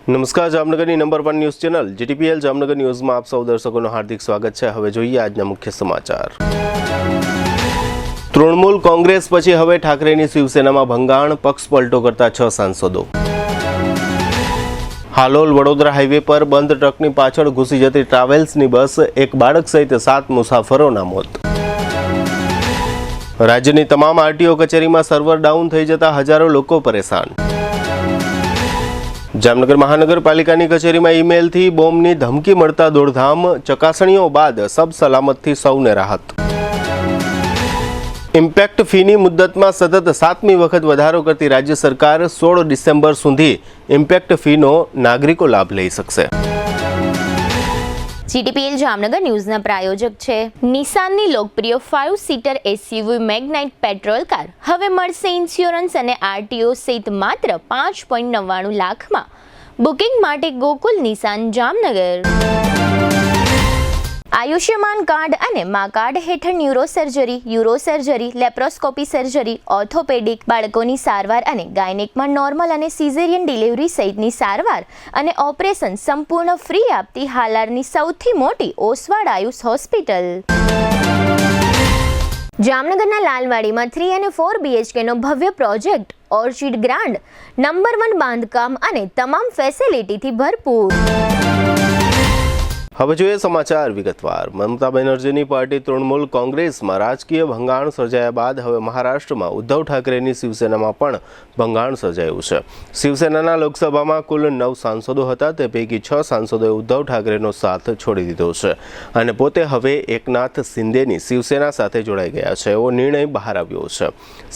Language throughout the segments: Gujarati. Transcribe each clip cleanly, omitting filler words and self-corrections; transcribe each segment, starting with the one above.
નમસ્કાર, જામનગરની number 1 news channel GTPL Jamnagar ન્યૂઝમાં આપ સૌ દર્શકોનું હાર્દિક સ્વાગત છે। હવે જોઈએ આજના મુખ્ય સમાચાર। તૃણમૂલ કોંગ્રેસ પછી હવે ઠાકરેની શિવસેનામાં ભંગાણ, પક્ષ પલટો કરતા 6 સાંસદો। હાલોલ વડોદરા હાઈવે પર બંધ ટ્રકની પાછળ ઘૂસી જતી ટ્રાવેલ્સની બસ, એક બાળક સહિત 7 મુસાફરોના મોત। રાજ્યની તમામ આરટીઓ કચેરીમાં સર્વર ડાઉન થઈ જતા હજારો લોકો પરેશાન। જામનગર મહાનગરપાલિકાની કચેરીમાં ઈમેલથી બોમ્બની ધમકી મળતા દોડધામ, ચકાસણીઓ બાદ સબ સલામતથી સૌને રાહત। ઇમ્પેક્ટ ફીની મુદ્દતમાં સતત 7મી વખત વધારો કરતી રાજ્ય સરકાર 16 ડિસેમ્બર સુધી ઇમ્પેક્ટ ફીનો નાગરિકો લાભ લઈ શકશે। જીટીપીએલ જામનગર ન્યૂઝના પ્રાયોજક છે નિસાનની લોકપ્રિય 5 સીટર એસયુવી મેગ્નાઇટ પેટ્રોલ કાર। હવે મળશે ઇન્સ્યોરન્સ અને આરટીઓ સહિત માત્ર 5.99 લાખમાં। બુકિંગ માટે ગોકુલ નિસાન જામનગર। આયુષ્યમાન કાર્ડ અને મા કાર્ડ હેઠળ ન્યુરોસર્જરી, યુરોસર્જરી, લેપ્રોસ્કોપી સર્જરી, ઓર્થોપેડિક, બાળકોની સારવાર અને ગાયનેકમાં નોર્મલ અને સિઝેરિયન ડિલિવરી સહિતની સારવાર અને ઓપરેશન સંપૂર્ણ ફ્રી આપતી હાલારની સૌથી મોટી ઓસવાડ આયુષ હોસ્પિટલ। જામનગરના લાલવાડીમાં 3 અને 4 BHKનો ભવ્ય પ્રોજેક્ટ ઓર્ચિડ ગ્રાન્ડ, નંબર 1 બાંધકામ અને તમામ ફેસિલિટીથી ભરપૂર। હવે જોઈએ સમાચાર વિગતવાર। મમતા બેનર્જીની પાર્ટી તૃણમૂલ કોંગ્રેસમાં રાજકીય ભંગાણ સર્જાયા બાદ હવે મહારાષ્ટ્રમાં ઉદ્ધવ ઠાકરેની શિવસેનામાં પણ ભંગાણ સર્જાયું છે। શિવસેનાના લોકસભામાં કુલ 9 સાંસદો હતા, તે પૈકી 6 સાંસદોએ ઉદ્ધવ ઠાકરેનો સાથ છોડી દીધો છે અને પોતે હવે એકનાથ શિંદેની શિવસેના સાથે જોડાઈ ગયા છે એવો નિર્ણય બહાર આવ્યો છે।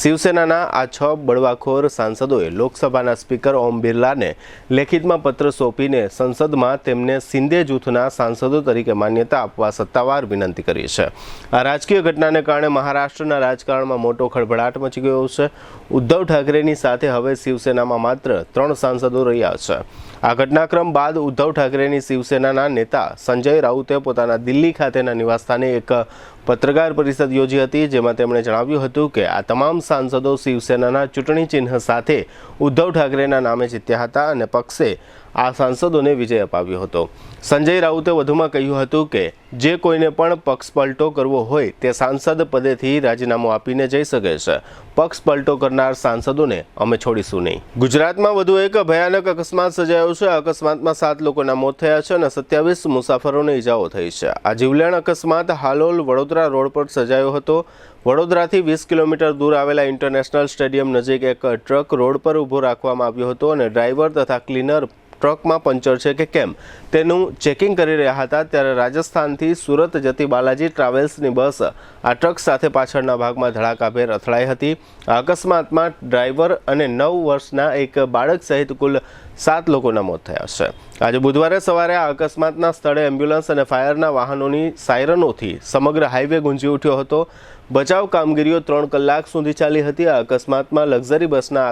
શિવસેનાના આ 6 બળવાખોર સાંસદોએ લોકસભાના સ્પીકર ઓમ બિરલાને લેખિતમાં પત્ર સોંપીને સંસદમાં તેમને શિંદે જૂથના સાંસદો તરીકે માન્યતા આપવા સત્તાવાર વિનંતી કરી છે। આ રાજકીય ઘટનાને કારણે મહારાષ્ટ્રના રાજકારણમાં મોટો ખળભળાટ મચી ગયો છે। ઉદ્ધવ ઠાકરેની સાથે હવે શિવસેનામાં માત્ર 3 સાંસદો રહ્યા છે। આ ઘટનાક્રમ બાદ ઉદ્ધવ ઠાકરેની શિવસેનાના નેતા સંજય રાઉતે પોતાના દિલ્હી ખાતેના નિવાસસ્થાને એક પત્રકાર પરિષદ યોજી હતી, જેમાં તેમણે જણાવ્યું હતું કે આ તમામ સાંસદો શિવસેનાના ચૂંટણી ચિહ્ન સાથે ઉદ્ધવ ઠાકરેના નામે જીત્યા હતા અને પક્ષે આ સાંસદોને વિજય અપાવ્યો હતો। સંજય રાઉતે વધુમાં કહ્યું હતું કે જે કોઈને પણ પક્ષ પલટો કરવો હોય તે સાંસદ પદેથી રાજીનામું આપીને જઈ શકે છે। પક્ષ પલટો કરનાર સાંસદોને અમે છોડીશું નહીં। ગુજરાતમાં વધુ એક ભયાનક અકસ્માત સર્જાયો છે। અકસ્માતમાં 7 લોકોના મોત થયા છે અને 27 મુસાફરોને ઈજાઓ થઈ છે। આ જીવલેણ અકસ્માત હાલોલ વડોદરા રોડ પર સર્જાયો હતો। વડોદરાથી 20 કિલોમીટર દૂર આવેલા ઇન્ટરનેશનલ સ્ટેડિયમ નજીક એક ટ્રક રોડ પર ઊભો રાખવામાં આવ્યો હતો અને ડ્રાઈવર તથા ક્લીનર ટ્રકમાં પંચર છે કે કેમ તેનું ચેકિંગ કરી રહ્યા હતા, ત્યારે રાજસ્થાનથી સુરત જતી બાલાજી ટ્રાવેલ્સની બસ આ ટ્રક સાથે પાછળના ભાગમાં ધડાકાભેર અથડાઈ હતી। આ અકસ્માતમાં ડ્રાઈવર અને 9 વર્ષના એક બાળક સહિત કુલ 7 લોકોના મોત થયા છે। આજે બુધવારે સવારે આ અકસ્માતના સ્થળે એમ્બ્યુલન્સ અને ફાયરના વાહનોની સાયરનોથી સમગ્ર હાઈવે ગુંજી ઉઠ્યો હતો। બચાવ કામગીરીઓ 3 કલાક સુધી ચાલી હતી। આ અકસ્માતમાં લક્ઝરી બસના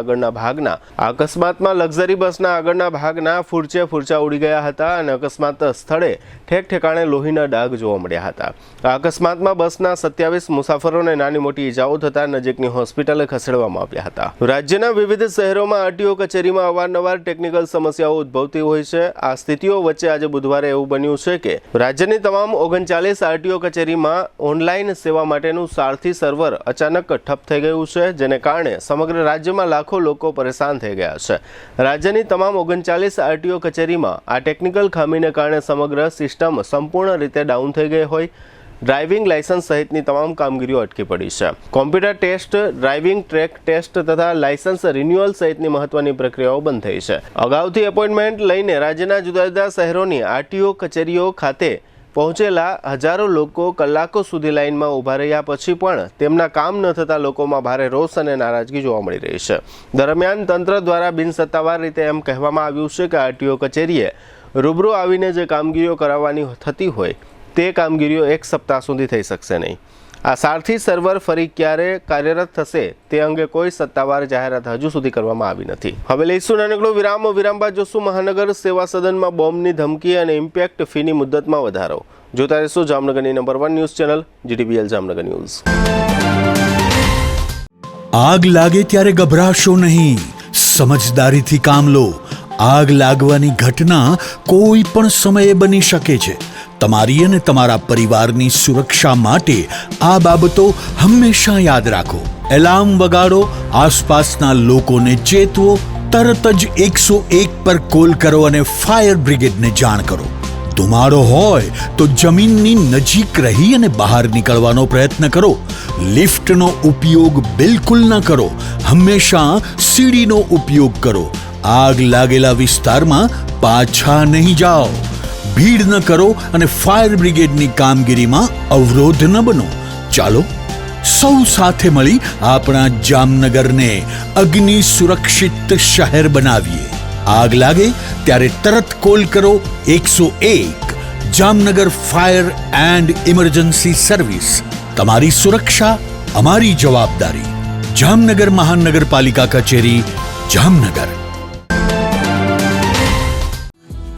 આગળના ભાગના ફૂરચા ઉડી ગયા હતા અને અકસ્માત સ્થળે ઠેક ઠેકાણે લોહીના ડાઘ જોવા મળ્યા હતા। આ અકસ્માતમાં બસના 27 મુસાફરોને નાની મોટી ઈજાઓ થતા નજીકની હોસ્પિટલે ખસેડવામાં આવ્યા હતા। રાજ્યના વિવિધ શહેરોમાં આરટીઓ કચેરીમાં અવારનવાર ટેકનિકલ સમસ્યાઓ ઉદ્ભવતી હોય છે। આ સ્થિતિઓ વચ્ચે આજે બુધવારે એવું બન્યું છે કે રાજ્યની તમામ 39 આરટીઓ કચેરીમાં ઓનલાઈન સેવા માટેનું સારથી સર્વર અચાનક ઠપ થઈ ગયું છે, જેને કારણે સમગ્ર રાજ્યમાં લાખો લોકો પરેશાન થઈ ગયા છે। રાજ્યની તમામ 39 આરટીઓ કચેરીમાં આ ટેકનિકલ ખામીને કારણે સમગ્ર સિસ્ટમ સંપૂર્ણ રીતે ડાઉન થઈ ગઈ હોય। ડ્રાઇવિંગ લાયસન્સ સહિતની તમામ કામગીરીઓ અટકી પડી છે। Computer test, driving track test તથા લાયસન્સ રિન્યુઅલ સહિતની મહત્વની પ્રક્રિયાઓ બંધ થઈ છે। અગાઉથી એપોઇન્ટમેન્ટ લઈને રાજ્યના જુદા જુદા શહેરોની આરટીઓ કચેરીઓ ખાતે પહોંચેલા હજારો લોકો કલાકો સુધી લાઇનમાં ઊભા રહ્યા પછી પણ તેમના કામ ન થતા લોકોમાં ભારે રોષ અને નારાજગી જોવા મળી રહી છે। દરમિયાન તંત્ર દ્વારા બિનસત્તાવાર રીતે એમ કહેવામાં આવ્યું છે કે આરટીઓ કચેરીએ રૂબરૂ આવીને જે કામગીરીઓ કરાવવાની થતી હોય તે કામગીરીઓ 1 સપ્તાહ સુધી થઈ શકશે નહીં। આ સારથી સર્વર ફરી ક્યારે કાર્યરત થશે તે અંગે કોઈ સત્તાવાર જાહેરાત હજુ સુધી કરવામાં આવી નથી। હવે લઈશું નાનકડો વિરામ બાદ જોશું મહાનગર સેવા સદનમાં બોમ્બની ધમકી અને ઇમ્પેક્ટ ફીની મુદ્દતમાં વધારો। જોતા રહેશો જામનગરની number 1 news channel GTPL Jamnagar news. આગ લાગે ત્યારે ગભરાશો નહીં, સમજદારીથી કામ લો। આગ લાગવાની ઘટના કોઈ પણ સમયે બની શકે છે. તમારી અને તમારા પરિવારની સુરક્ષા માટે આ બાબતો હંમેશા યાદ રાખો. એલાર્મ વગાડો, આસપાસના લોકોને ચેતવો, તરત જ 101 પર કોલ કરો અને ફાયર બ્રિગેડને જાણ કરો. ધુમાડો હોય તો જમીનની નજીક રહી અને બહાર નીકળવાનો પ્રયત્ન કરો. લિફ્ટનો ઉપયોગ બિલકુલ ન કરો. હંમેશા સીડીનો ઉપયોગ કરો. આગ લાગેલા વિસ્તારમાં પાછા નહીં જાઓ. ભીડ ન કરો અને ફાયર બ્રિગેડની કામગીરીમાં અવરોધ ન બનો. ચાલો સૌ સાથે મળી આપણા જામનગરને અગ્નિ સુરક્ષિત શહેર બનાવીએ. આગ લાગે ત્યારે તરત કોલ કરો 101. Jamnagar fire and emergency service. તમારી સુરક્ષા અમારી જવાબદારી. જામનગર મહાનગરપાલિકા કચેરી, જામનગર.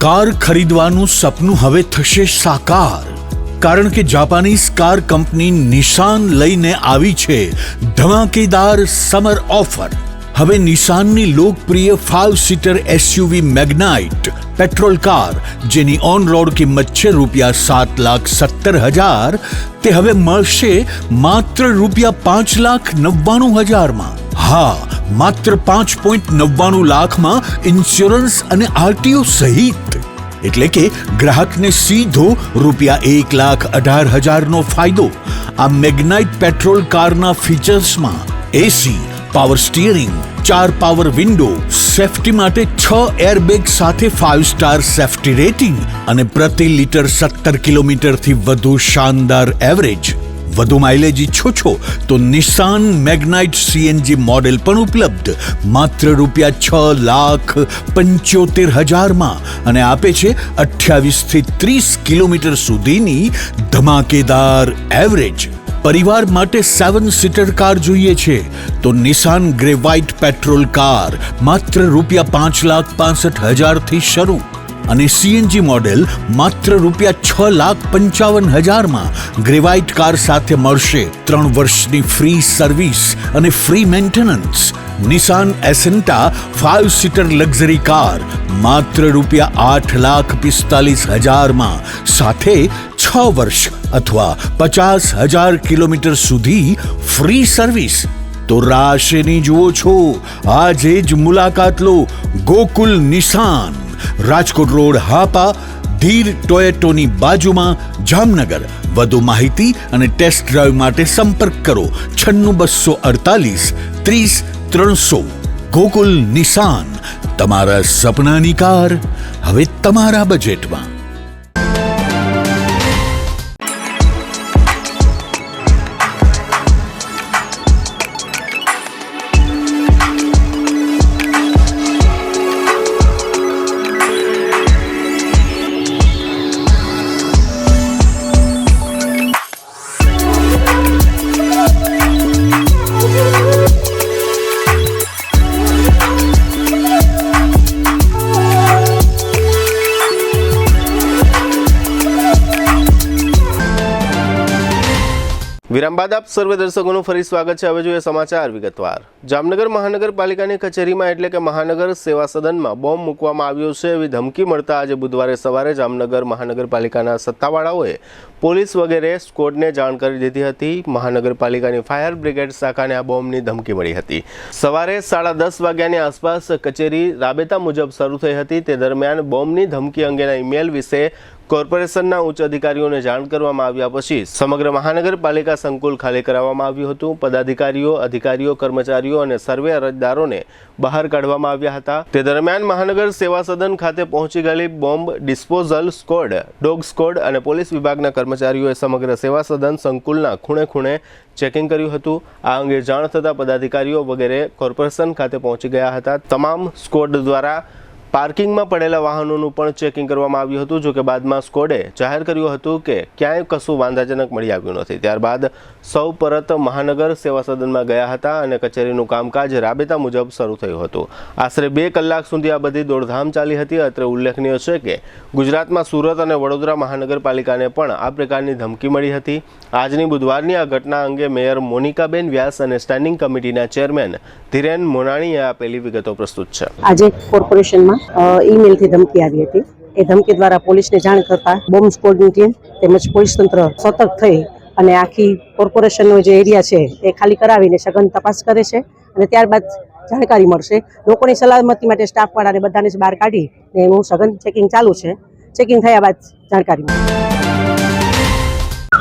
કાર ખરીદવાનું સપનું હવે થશે સાકાર, કારણ કે જાપાનીઝ કાર કંપની નિશાન લઈને આવી છે ધમાકેદાર સમર ઓફર. હવે નિશાનની લોકપ્રિય 5 સીટર એસયુવી મેગ્નાઇટ પેટ્રોલ કાર, જેની ઓન રોડ કિંમત છે ₹7,70,000, તે હવે મળશે માત્ર ₹5,99,000 હા, માત્ર 5.99 લાખમાં ઇન્સ્યોરન્સ અને આરટીઓ સહિત. એટલે કે ગ્રાહકને સીધો ₹1,18,000 ફાયદો. આ મેગ્નાઇટ પેટ્રોલ કારના ફીચર્સમાં AC, power steering, 4 power window, safety માટે 6 એરબેગ સાથે 5 સ્ટાર સેફટી રેટિંગ અને પ્રતિ લિટર 17 કિલોમીટરથી વધુ શાનદાર એવરેજ. વધુ માઇલેજ ઈચ્છો છો તો નિશાન મેગ્નાઇટ સીએનજી મોડેલ પણ ઉપલબ્ધ માત્ર ₹6,75,000 અને આપે છે 28 થી 30 કિલોમીટર સુધીની ધમાકેદાર એવરેજ. પરિવાર માટે 7 સીટર કાર જોઈએ છે તો નિશાન ગ્રે વ્હાઇટ પેટ્રોલ કાર માત્ર ₹5,65,000 થી શરૂ અને સીએનજી મોડેલ માત્ર ₹6,55,000 ગ્રેવાઇટ કાર સાથે મળશે 3 વર્ષની ફ્રી સર્વિસ અને ફ્રી મેન્ટેનન્સ. નિશાન એસેન્ટા 5 સીટર લક્ઝરી કાર માત્ર ₹8,45,000 સાથે 6 વર્ષ અથવા 50,000 કિલોમીટર સુધી ફ્રી સર્વિસ. તો રાહ શેની જુઓ છો? આજે જ મુલાકાત લો. ગોકુલ નિશાન, રાજકોટ રોડ, હાપા, ધીર ટોયેટોની બાજુમાં, જામનગર. વધુ માહિતી અને ટેસ્ટ ડ્રાઈવ માટે સંપર્ક કરો 96 248 30 300. ગોકુલ નિશાન, તમારા સપનાની કાર હવે તમારા બજેટમાં. વિરામ બાદ આપ સર્વે દર્શકોનું ફરી સ્વાગત છે. હવે જોઈએ સમાચાર વિગતવાર. જામનગર મહાનગરપાલિકાની કચેરીમાં એટલે કે મહાનગર સેવા સદનમાં બોમ્બ મૂકવામાં આવ્યો છે એવી ધમકી મળતા આજે બુધવારે સવારે જામનગર મહાનગરપાલિકાના સત્તાવાળાઓએ પોલીસ વગેરે સ્કોડને જાણ કરી દીધી હતી. મહાનગરપાલિકાની ફાયર બ્રિગેડ શાખાને આ બોમ્બની ધમકી મળી હતી. સવારે 10:30 વાગ્યાની આસપાસ કચેરી રાબેતા મુજબ શરૂ થઈ હતી. તે દરમિયાન બોમ્બની ધમકી અંગેના ઈમેલ વિશે કોર્પોરેશનના ઉચ્ચ અધિકારીઓને જાણ કરવામાં આવ્યા પછી સમગ્ર મહાનગરપાલિકા સંકુલ ખાલી કરાવવામાં આવ્યું હતું. પદાધિકારીઓ, અધિકારીઓ, કર્મચારીઓ અને સર્વે અરજદારોને બહાર કાઢવામાં આવ્યા હતા. તે દરમિયાન મહાનગર સેવા સદન ખાતે પહોંચી ગયેલી bomb disposal squad, dog squad અને પોલીસ વિભાગના કર્મચારીઓએ સમગ્ર સેવા સદન સંકુલના ખૂણે ખૂણે ચેકિંગ કર્યું હતું. આ અંગે જાણ થતાં પદાધિકારીઓ વગેરે કોર્પોરેશન ખાતે પહોંચી ગયા હતા. તમામ સ્કોડ દ્વારા પાર્કિંગમાં પડેલા વાહનોનું પણ ચેકિંગ કરવામાં આવ્યું હતું. જોકે બાદમાં સ્કોડે જાહેર કર્યું હતું કે ક્યાંય કશું વાંધાજનક મળી આવ્યું નથી. ત્યારબાદ સૌ પરત મહાનગર સેવા સદનમાં ગયા હતા અને કચેરીનું કામકાજ રાબેતા મુજબ શરૂ થયું હતું. આશરે 2 કલાક સુધી આ બધી દોડધામ ચાલી હતી. અત્રે ઉલ્લેખનીય છે કે ગુજરાતમાં સુરત અને વડોદરા મહાનગરપાલિકાને પણ આ પ્રકારની ધમકી મળી હતી. આજની બુધવારની આ ઘટના અંગે મેયર મોનિકાબેન વ્યાસ અને સ્ટેન્ડિંગ કમિટીના ચેરમેન ધીરેન મોનાણીએ આપેલી વિગતો પ્રસ્તુત છે. આજે કોર્પોરેશનમાં ઈમેલથી ધમકી આવી હતી. એ ધમકી દ્વારા પોલીસને જાણ કરતા બોમ્બ સ્ક્વોડની ટીમ તેમજ પોલીસ તંત્ર સતર્ક થઈ અને આખી કોર્પોરેશનનો જે એરિયા છે એ ખાલી કરાવીને સઘન તપાસ કરે છે અને ત્યારબાદ જાણકારી મળશે. લોકોની સલામતી માટે સ્ટાફવાળાને બધાને જ બહાર કાઢી એનું સઘન ચેકિંગ ચાલુ છે. ચેકિંગ થયા બાદ જાણકારી મળશે.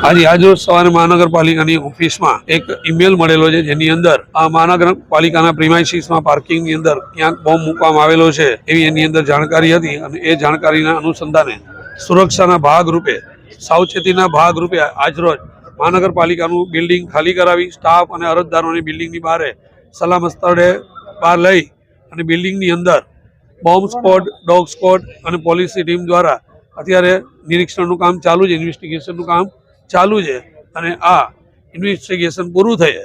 આજરોજ સવારે મહાનગરપાલિકાની ઓફિસમાં એક ઈમેલ મળેલો છે, જેની અંદર આ મહાનગરપાલિકાના પ્રિમાઇસીસમાં પાર્કિંગની અંદર ક્યાંક બોમ્બ મૂકવામાં આવેલો છે એવી એની અંદર જાણકારી હતી. અને એ જાણકારીના અનુસંધાને સુરક્ષાના ભાગરૂપે, સાવચેતીના ભાગરૂપે આજરોજ મહાનગરપાલિકાનું બિલ્ડિંગ ખાલી કરાવી સ્ટાફ અને અરજદારોની બિલ્ડિંગની બહાર સલામત સ્થળે બહાર લઈ અને બિલ્ડિંગની અંદર બોમ્બ સ્ક્વોડ, ડોગ સ્ક્વોડ અને પોલીસની ટીમ દ્વારા અત્યારે નિરીક્ષણનું કામ ચાલુ છે, ઇન્વેસ્ટિગેશનનું કામ ચાલુ છે. અને આ ઇન્વેસ્ટિગેશન પૂરું થયે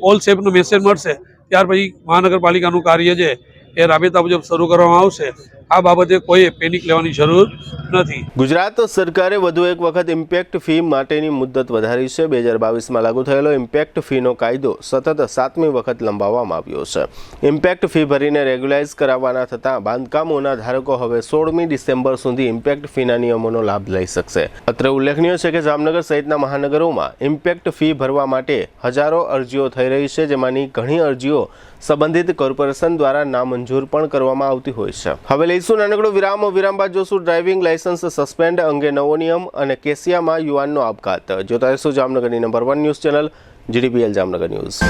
ઓલ સેફનો મેસેજ મળશે ત્યાર પછી મહાનગરપાલિકાનું કાર્ય છે એ રાબેતા મુજબ શરૂ કરવામાં આવશે. આ બાબતે કોઈએ પેનિક લેવાની જરૂર નથી. ગુજરાત સરકારે વધુ એક વખત ઇમ્પેક્ટ ફી માટેની મુદત વધારી છે. 2022માં લાગુ થયેલો ઇમ્પેક્ટ ફીનો કાયદો સતત 7મી વખત લંબાવવામાં આવ્યો છે. ઇમ્પેક્ટ ફી ભરીને રેગ્યુલાઇઝ કરાવવાના થતાં બાંધકામોના ધારકો હવે 16મી ડિસેમ્બર સુધી ઇમ્પેક્ટ ફીના નિયમોનો લાભ લઈ શકશે. અત્રે ઉલ્લેખનીય છે કે જામનગર સહિતના મહાનગરોમાં ઇમ્પેક્ટ ફી ભરવા માટે હજારો અરજીઓ થઈ રહી છે, જેમાંની ઘણી અરજીઓ સંબંધિત કોર્પોરેશન દ્વારા નામંજૂર પણ કરવામાં આવતી હોય છે. હવે લઈશું નાનકડો વિરામ બાદ જોશું ડ્રાઇવિંગ લાયસન્સ સસ્પેન્ડ અંગે નવો નિયમ અને કેસિયામાં યુવાનનો આપઘાત. જોતા રહેશું જામનગરની number 1 news channel GDPL Jamnagar news.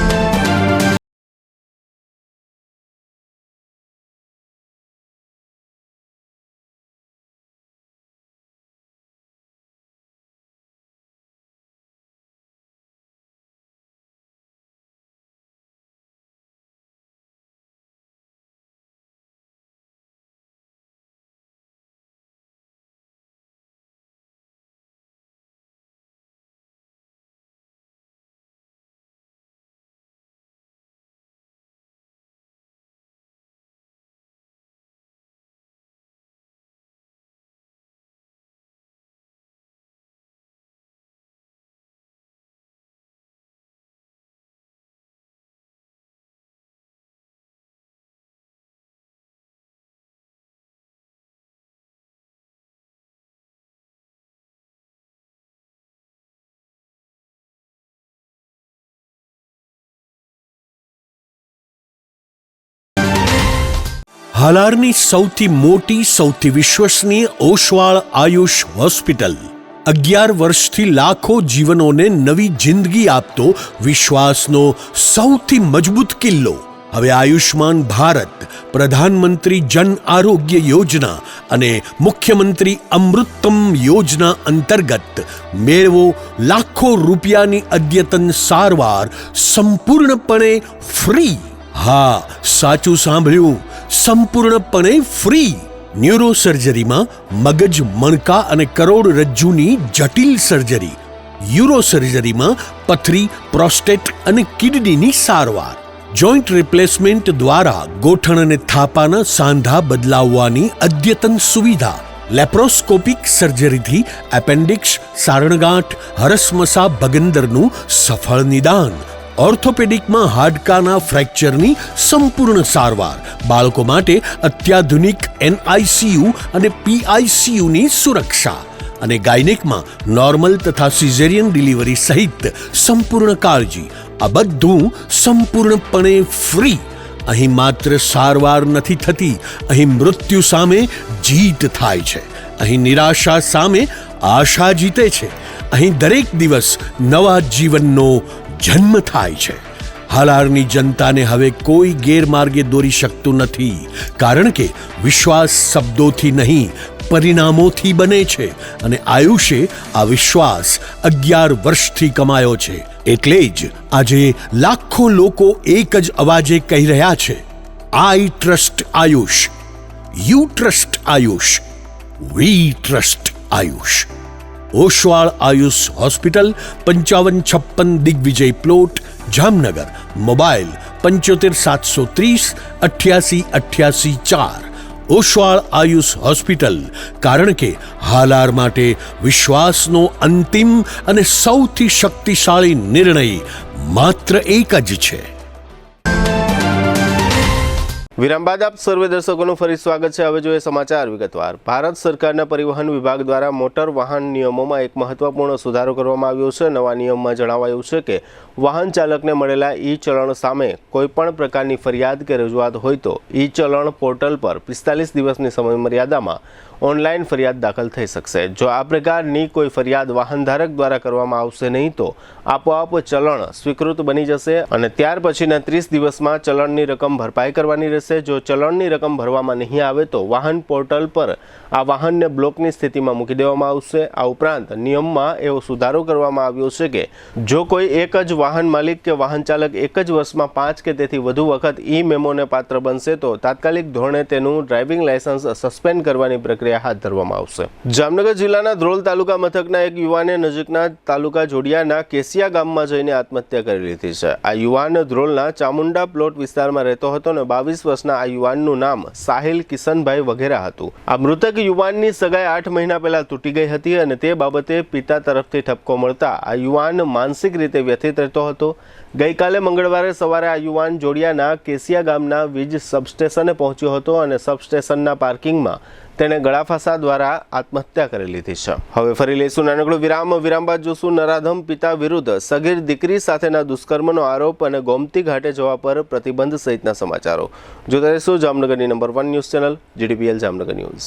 હાલારની સૌથી મોટી, સૌથી વિશ્વસનીય ઓશવાળ આયુષ હોસ્પિટલ 11 વર્ષથી લાખો જીવનોને નવી જિંદગી આપતો વિશ્વાસનો સૌથી મજબૂત કિલ્લો. હવે આયુષ્માન ભારત, પ્રધાનમંત્રી જન આરોગ્ય યોજના અને મુખ્યમંત્રી અમૃતમ યોજના અંતર્ગત મેળવો લાખો રૂપિયાની અદ્યતન સારવાર સંપૂર્ણપણે ફ્રી. હા, સાચું સાંભળ્યું, સંપૂર્ણપણે ફ્રી. ન્યુરો સર્જરીમાં મગજ, મણકા અને કરોડરજ્જુની જટિલ સર્જરી, યુરો સર્જરીમાં પથરી, પ્રોસ્ટેટ અને કિડનીની સારવાર, જોઈન્ટ રિપ્લેસમેન્ટ દ્વારા ગોઠણ અને થાપાના સાંધા બદલાવવાની અદ્યતન સુવિધા, લેપ્રોસ્કોપિક સર્જરીથી એપેન્ડિક્સ, સારણગાંઠ, હરસમસા ભગંદરનું સફળ નિદાન, ઓર્થોપેડિકમાં હાડકાના ફ્રેક્ચરની સંપૂર્ણ સારવાર, બાળકો માટે અત્યાધુનિક NICU અને PICUની સુરક્ષા અને ગાયનેકમાં નોર્મલ તથા સિઝેરિયન ડિલિવરી સહિત સંપૂર્ણ કાળજી. આ બધું સંપૂર્ણપણે ફ્રી. અહીં માત્ર સારવાર નથી થતી, અહીં મૃત્યુ સામે જીત થાય છે. અહીં નિરાશા સામે આશા જીતે છે. અહીં દરેક દિવસ નવા જીવનનો જન્મ થાય છે. હાલારની જનતાને હવે કોઈ ગેરમાર્ગે દોરી શકતું નથી, કારણ કે વિશ્વાસ શબ્દોથી નહીં, પરિણામોથી બને છે. અને આયુષે આ વિશ્વાસ 11 વર્ષથી કમાયો છે. એટલે જ આજે લાખો લોકો એક જ અવાજે કહી રહ્યા છે, I trust Ayush, you trust Ayush, we trust Ayush. Oshwal Ayush hospital, 5556 Digvijay plot, Jamnagar. Mobile 75 730 88 88 4. Oshwal Ayush hospital, કારણ કે હાલાર માટે વિશ્વાસનો અંતિમ અને સૌથી શક્તિશાળી નિર્ણય માત્ર એક જ છે. વિરામ બાદ આપ સર્વે દર્શકોનું ફરી સ્વાગત છે. હવે જોઈએ સમાચાર વિગતવાર. ભારત સરકારના પરિવહન વિભાગ દ્વારા મોટર વાહન નિયમોમાં એક મહત્વપૂર્ણ સુધારો કરવામાં આવ્યો છે. નવા નિયમમાં જણાવાયું છે કે વાહન ચાલકને મળેલા ઈ ચલણ સામે કોઈપણ પ્રકારની ફરિયાદ કે રજૂઆત હોય તો ઈ ચલણ પોર્ટલ પર 45 દિવસની સમયમર્યાદામાં ઓનલાઈન ફરિયાદ દાખલ થઈ શકશે. જો આ પ્રકારની કોઈ ફરિયાદ વાહન ધારક દ્વારા કરવામાં આવશે નહીં તો આપોઆપ ચલણ સ્વીકૃત બની જશે અને ત્યાર પછીના 30 દિવસમાં ચલણની રકમ ભરપાઈ કરવાની રહેશે. જો ચલણની રકમ ભરવામાં નહીં આવે તો વાહન પોર્ટલ પર આ વાહનને બ્લોકની સ્થિતિમાં મૂકી દેવામાં આવશે. આ ઉપરાંત નિયમમાં એવો સુધારો કરવામાં આવ્યો છે કે જો કોઈ એક જ વાહન માલિક કે વાહન ચાલક એક જ વર્ષમાં 5 કે તેથી વધુ વખત ઈ મેમોને પાત્ર બનશે તો તાત્કાલિક ધોરણે તેનું ડ્રાઇવિંગ લાયસન્સ સસ્પેન્ડ કરવાની પ્રક્રિયા હાથ ધરવામાં આવશે. જામનગર જિલ્લાના ધ્રોલ તાલુકા મથકના એક યુવાને નજીકના તાલુકા જોડિયાના કેસિયા ગામમાં જઈને આત્મહત્યા કરી લીધી છે. આ યુવાન ધ્રોલના ચામુંડા પ્લોટ વિસ્તારમાં રહેતો હતો અને 22 વર્ષના આ યુવાનનું નામ સાહિલ કિશનભાઈ વઘેરા હતું. આ મૃતક યુવાનની સગાઈ 8 મહિના પહેલા તૂટી ગઈ હતી અને તે બાબતે પિતા તરફથી ઠપકો મળતા આ યુવાન માનસિક રીતે વ્યથિત રહેતો હતો. ગઈકાલે મંગળવારે સવારે આ યુવાન જોડિયાના કેસિયા ગામના વીજ સબસ્ટેશને પહોંચ્યો હતો અને સબસ્ટેશનના પાર્કિંગમાં તેણે ગળાફાંસા દ્વારા આત્મહત્યા કરી લીધી છે. હવે ફરી લઈશું નાનકડો વિરામ બાદ જોશું નરાધમ પિતા વિરુદ્ધ સગીર દીકરી સાથેના દુષ્કર્મનો આરોપ અને ગોમતી ઘાટે જવા પર પ્રતિબંધ સહિતના સમાચારો જોતા રહેશો જામનગરની number 1 news channel GDPL Jamnagar news.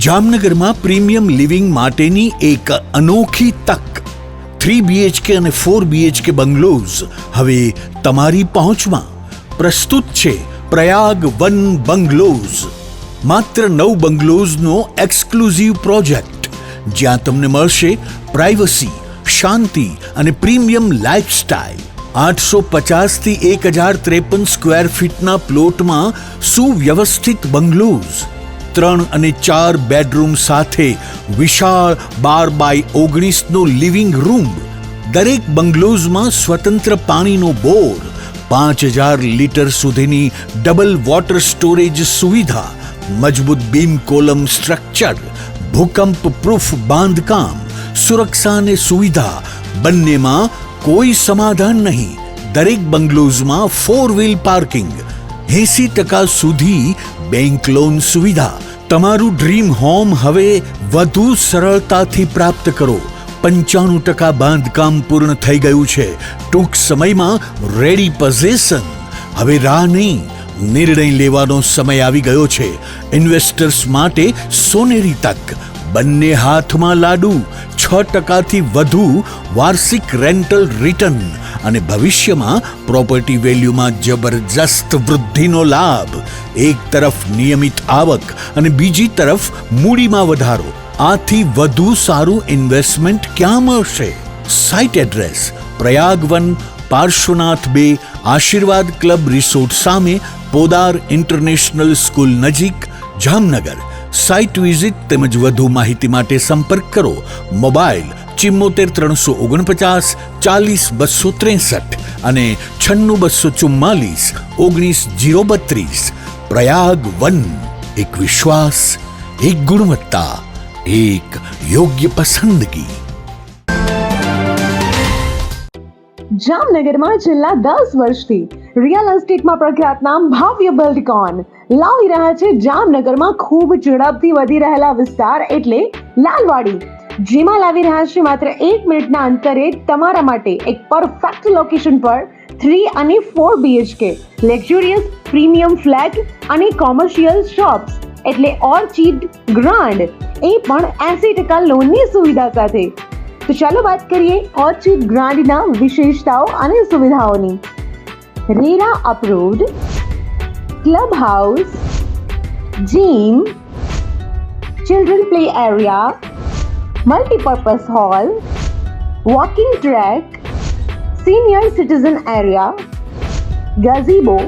જામનગરમાં પ્રીમિયમ લિવિંગ માટેની એક અનોખી તક 3 BHK અને 4 BHK બંગલોઝ હવે તમારી પહોંચમાં. પ્રસ્તુત છે પ્રયાગ વન બંગલોઝ. માત્ર 9 બંગલોઝનો એક્સક્લુઝિવ પ્રોજેક્ટ જ્યાં તમને મળશે પ્રાઇવસી, શાંતિ અને પ્રીમિયમ લાઇફસ્ટાઇલ. 850 થી 1053 સ્ક્વેર ફીટના પ્લોટમાં સુવ્યવસ્થિત બંગલોઝ, 3 અને 4 બેડરૂમ સાથે વિશાળ 12x19 નો લિવિંગ રૂમ. દરેક બંગલોઝમાં સ્વતંત્ર પાણીનો બોર, 5000 લીટર સુધીની ડબલ વોટર સ્ટોરેજ સુવિધા, મજબૂત બીમ કોલમ સ્ટ્રક્ચર, ભૂકંપ પ્રૂફ બાંધકામ, સુરક્ષા અને સુવિધા બંનેમાં કોઈ સમાધાન નહીં. દરેક બંગલોઝમાં 4 વ્હીલ પાર્કિંગ, 80% સુધી બેંક લોન સુવિધા. તમારું ડ્રીમ હોમ હવે વધુ સરળતાથી પ્રાપ્ત કરો. 95% બાંધકામ પૂર્ણ થઈ ગયું છે. ટૂંક સમયમાં રેડી પોઝેશન. હવે રાહ નહીં, નિર્ણય લેવાનો સમય આવી ગયો છે. ઇન્વેસ્ટર્સ માટે સોનેરી તક. બંને હાથમાં લાડુ. 6% થી વધુ વાર્ષિક રેન્ટલ રિટર્ન અને ભવિષ્યમાં પ્રોપર્ટી વેલ્યુમાં જબરજસ્ત વૃદ્ધિનો લાભ. એક તરફ નિયમિત આવક અને બીજી તરફ મૂડીમાં વધારો. આથી વધુ સારું ઇન્વેસ્ટમેન્ટ ક્યાં મળશે? Site address Prayag one, Parshvanath 2, આશીર્વાદ ક્લબ રિસોર્ટ સામે, પોદાર ઇન્ટરનેશનલ સ્કૂલ નજીક, જામનગર. સાઇટ વિઝિટ તેમજ વધુ માહિતી માટે સંપર્ક કરો. મોબાઈલ 74 349 40 263 અને 96 244 19 032. પ્રયાગ વન. એક વિશ્વાસ, એક ગુણવત્તા, એક યોગ્ય પસંદગી. જામનગરમાં છેલ્લા 10 વર્ષથી રિયલ એસ્ટેટમાં પ્રખ્યાત નામ ભાવ્ય બિલ્ડકોન લાવી રહ્યા છે જામનગરમાં ખૂબ ઝડપથી વધી રહેલા વિસ્તાર એટલે લાલવાડી, જેમાં લાવી રહ્યા છે માત્ર 1 મિનિટના અંતરે તમારા માટે એક પરફેક્ટ લોકેશન પર 3 અને 4 BHK લક્ઝુરિયસ પ્રીમિયમ ફ્લેટ અને કોમર્શિયલ શોપ્સ એટલે ઓર્ચિડ ગ્રાન્ડ, એ પણ 80% લોનની સુવિધા સાથે. તો ચાલો વાત કરીએ ઓર્ચિડ ગ્રાન્ડના વિશેષતાઓ અને સુવિધાઓની. RERA approved, club house, gym, children play area, multipurpose hall, walking track, senior citizen area, gazebo,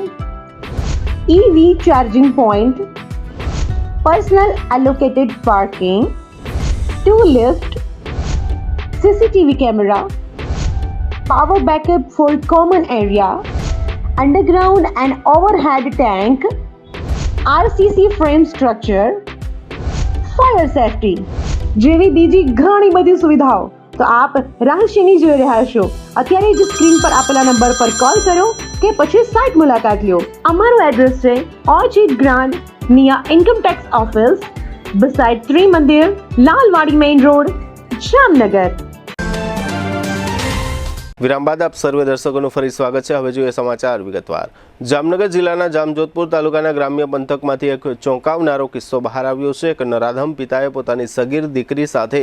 EV charging point, personal allocated parking, 2 lift, CCTV camera, power backup for common area, underground and overhead tank, RCC frame structure, fire safety જેવી બીજી ઘણી બધી સુવિધાઓ તો આપ રાશિની જોઈ રહ્યા છો. અત્યારે જ સ્ક્રીન પર આપેલા નંબર પર કોલ કરો કે પછી સાઇટ મુલાકાત લ્યો. અમારું એડ્રેસ છે Orchid Grand near income tax office, beside Trimandir, Lalwadi main road, Jamnagar. વિરામ બાદ આપ સર્વે દર્શકોનું ફરી સ્વાગત છે. હવે જોઈએ સમાચાર વિગતવાર. જામનગર જિલ્લાના જામજોધપુર તાલુકાના ગ્રામ્ય પંથકમાંથી એક ચોંકાવનારો કિસ્સો બહાર આવ્યો છે. એક નરાધમ પિતાએ પોતાની સગીર દીકરી સાથે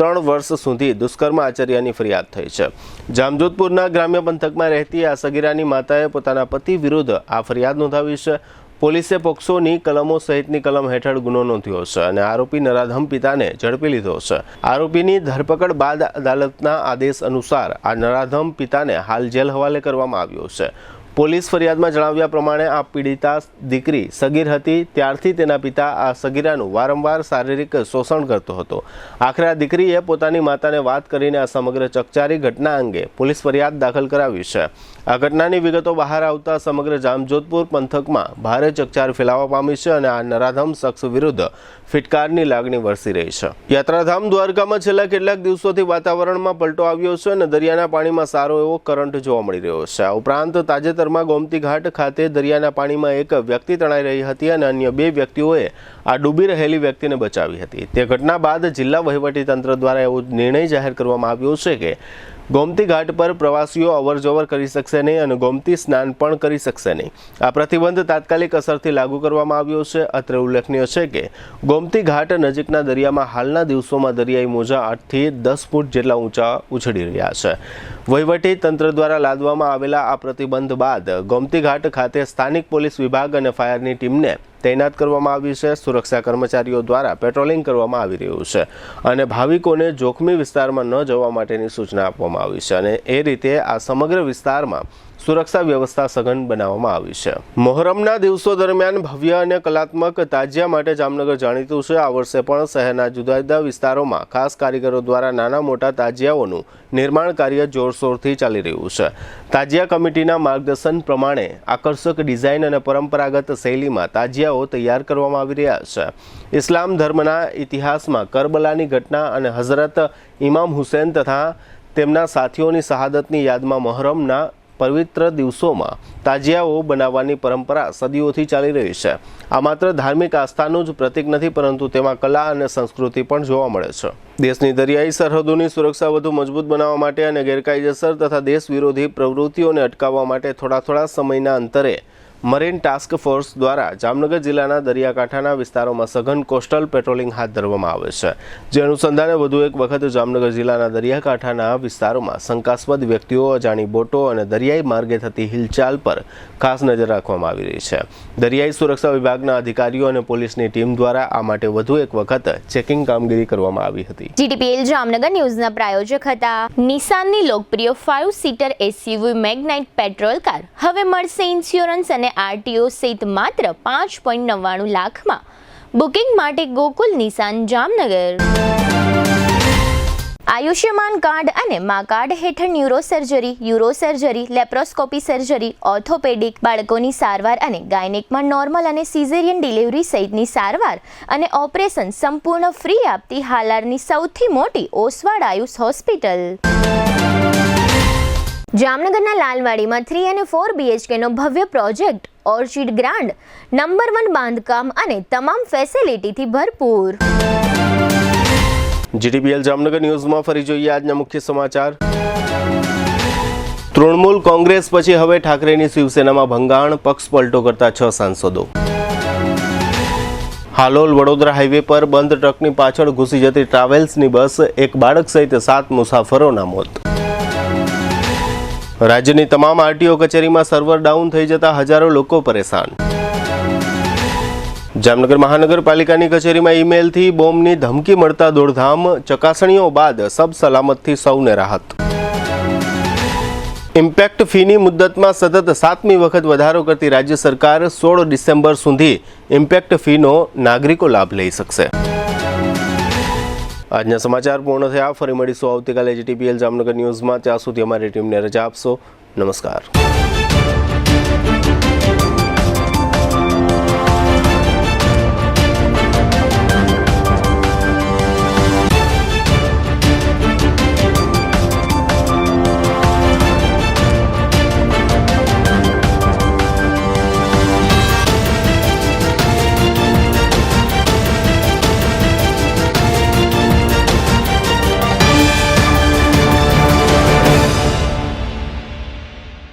3 વર્ષ સુધી દુષ્કર્મ આચર્યાની ફરિયાદ થઈ છે. જામજોધપુરના ગ્રામ્ય પંથકમાં રહેતી આ સગીરાની માતાએ પોતાના પતિ વિરુદ્ધ આ ફરિયાદ નોંધાવી છે. પોલીસે પોક્સોની કલમો સહિતની કલમ હેઠળ ગુનો નોંધ્યો છે અને આરોપી નરાધમ પિતાને ઝડપી લીધો છે. આરોપીની ધરપકડ બાદ અદાલતના આદેશ અનુસાર આ નરાધમ પિતાને હાલ જેલ હવાલે કરવામાં આવ્યો છે. પોલીસ ફરિયાદમાં જણાવ્યા પ્રમાણે આ પીડિતા દીકરી સગીર હતી ત્યારથી તેના પિતા આ સગીરાનું વારંવાર શારીરિક શોષણ કરતો હતો. આખરે આ દીકરીએ પોતાની માતાને વાત કરીને આ સમગ્ર ચકચારી ઘટના અંગે પોલીસ ફરિયાદ દાખલ કરાવી છે. આ ઘટનાની વિગતો બહાર આવતા સમગ્ર જામજોધપુર પંથકમાં ભારે ચકચાર ફેલાવા પામી છે અને આ નરાધમ શખ્સ વિરુદ્ધ ફિટકારની લાગણી વરસી રહી છે. યાત્રાધામ દ્વારકામાં છેલ્લા કેટલાક દિવસોથી વાતાવરણમાં પલટો આવ્યો છે અને દરિયાના પાણીમાં સારો એવો કરંટ જોવા મળી રહ્યો છે. આ ઉપરાંત તાજેતરમાં ગોમતી ઘાટ ખાતે દરિયાના પાણીમાં એક વ્યક્તિ તણાઈ રહી હતી અને અન્ય 2 વ્યક્તિઓએ આ ડૂબી રહેલી વ્યક્તિને બચાવી હતી. તે ઘટના બાદ જિલ્લા વહીવટીતંત્ર દ્વારા એવો નિર્ણય જાહેર કરવામાં આવ્યો છે કે ગોમતી ઘાટ પર પ્રવાસીઓ અવરજવર કરી શકશે નહીં અને ગોમતી સ્નાન પણ કરી શકશે નહીં. આ પ્રતિબંધ તાત્કાલિક અસરથી લાગુ કરવામાં આવ્યો છે. અત્રે ઉલ્લેખનીય છે કે ગોમતી ઘાટ નજીકના દરિયામાં હાલના દિવસોમાં દરિયાઈ મોજા 8 થી 10 ફૂટ જેટલા ઊંચા ઉછળી રહ્યા છે. વહીવટી તંત્ર દ્વારા લાદવામાં આવેલા આ પ્રતિબંધ બાદ ગોમતી ઘાટ ખાતે સ્થાનિક પોલીસ વિભાગ અને ફાયરની ટીમને તૈનાત કરવામાં આવી છે. સુરક્ષા કર્મચારીઓ દ્વારા પેટ્રોલિંગ કરવામાં આવી રહ્યું છે અને ભાવિકોને જોખમી વિસ્તારમાં ન જવા માટેની સૂચના આપવામાં આવી છે અને એ રીતે આ સમગ્ર વિસ્તારમાં સુરક્ષા વ્યવસ્થા સઘન બનાવવામાં આવી છે. મોહરમના દિવસો દરમિયાન ભવ્ય અને કલાત્મક તાજિયા માટે જામનગર જાણીતું છે. આ વર્ષે પણ શહેરના જુદા જુદા વિસ્તારોમાં ખાસ કારીગરો દ્વારા નાના મોટા તાજિયાઓનું નિર્માણ કાર્ય જોરશોરથી ચાલી રહ્યું છે. તાજિયા કમિટીના માર્ગદર્શન પ્રમાણે આકર્ષક ડિઝાઇન અને પરંપરાગત શૈલીમાં તાજિયાઓ તૈયાર કરવામાં આવી રહ્યા છે. ઇસ્લામ ધર્મના ઇતિહાસમાં કરબલાની ઘટના અને હઝરત ઇમામ હુસૈન તથા તેમના સાથીઓની શહાદતની યાદમાં મોહરમના પવિત્ર દિવસોમાં તાજિયાઓ બનાવવાની પરંપરા સદીઓથી ચાલી રહી છે. આ માત્ર ધાર્મિક આસ્થાનું જ પ્રતીક નથી પરંતુ તેમાં કલા અને સંસ્કૃતિ પણ જોવા મળે છે. દેશની દરિયાઈ સરહદોની સુરક્ષા વધુ મજબૂત બનાવવા માટે અને ગેરકાયદેસર તથા દેશ વિરોધી પ્રવૃત્તિઓને અટકાવવા માટે થોડા સમયના અંતરે મરીન ટાસ્ક ફોર્સ દ્વારા જામનગર જિલ્લાના દરિયાકાંઠાના વિસ્તારોમાં સઘન કોસ્ટલ પેટ્રોલિંગ હાથ ધરવામાં આવે છે. જે અનુસંધાને વધુ એક વખત જામનગર જિલ્લાના દરિયાકાંઠાના વિસ્તારોમાં શંકાસ્પદ વ્યક્તિઓ, અજાણી બોટો અને દરિયાઈ માર્ગે થતી હિલચાલ પર ખાસ નજર રાખવામાં આવી રહી છે. દરિયાઈ સુરક્ષા વિભાગના અધિકારીઓ અને પોલીસની ટીમ દ્વારા આ માટે વધુ એક વખત ચેકિંગ કામગીરી કરવામાં આવી હતી. GTPL જામનગર ન્યૂઝના પ્રાયોજક હતા નિસાનની લોકપ્રિય 5 સીટર SUV મેગ્નાઇટ પેટ્રોલ કાર. હવે મળશે ઇન્સ્યોરન્સ અને RTO સહિત માત્ર 5.99 લાખમાં. બુકિંગ માટે ગોકુલ નિસાન જામનગર. આયુષ્યમાન કાર્ડ અને મા કાર્ડ હેઠળ ન્યુરોસર્જરી, યુરોસર્જરી, લેપ્રોસ્કોપી સર્જરી, ઓર્થોપેડિક, બાળકોની સારવાર અને ગાયનેકમાં નોર્મલ અને સિઝેરિયન ડિલિવરી સહિતની સારવાર અને ઓપરેશન સંપૂર્ણ ફ્રી આપતી હાલારની સૌથી મોટી ઓસવાડ આયુષ હોસ્પિટલ. જામનગરના લાલવાડીમાં 3 અને 4 BHK નો ભવ્ય પ્રોજેક્ટ ઓર્ચિડ ગ્રાન્ડ નંબર 1 બાંધકામ અને તમામ ફેસિલિટીથી ભરપૂર. GTPL જામનગર ન્યૂઝમાં ફરી જોઈએ આજના મુખ્ય સમાચાર. તૃણમૂલ કોંગ્રેસ પછી હવે ઠાકરેની શિવસેનામાં ભંગાણ, પક્ષ પલટો કરતા 6 સાંસદો. હાલોલ વડોદરા હાઈવે પર બંધ ટ્રકની પાછળ ઘૂસી જતી ટ્રાવેલ્સની બસ, એક બાળક સહિત 7 મુસાફરોના મોત. રાજ્યની તમામ RTO કચેરીમાં સર્વર ડાઉન થઈ જતા હજારો લોકો પરેશાન. જામનગર મહાનગરપાલિકાની કચેરીમાં ઈમેલથી બોમ્બની ધમકી મળતા દોડધામ, ચકાસણીઓ બાદ સબ સલામતથી સૌને રાહત. ઇમ્પેક્ટ ફીની મુદ્દતમાં સતત 7મી વખત વધારો કરતી રાજ્ય સરકાર 16 ડિસેમ્બર સુધી ઇમ્પેક્ટ ફીનો નાગરિકો લાભ લઈ શકશે. આજના સમાચાર પૂર્ણ થયા. ફરી મળીશું આવતીકાલે GTPL જામનગર ન્યૂઝમાં. ત્યાં સુધી અમારી ટીમને રજા આપશો. નમસ્કાર.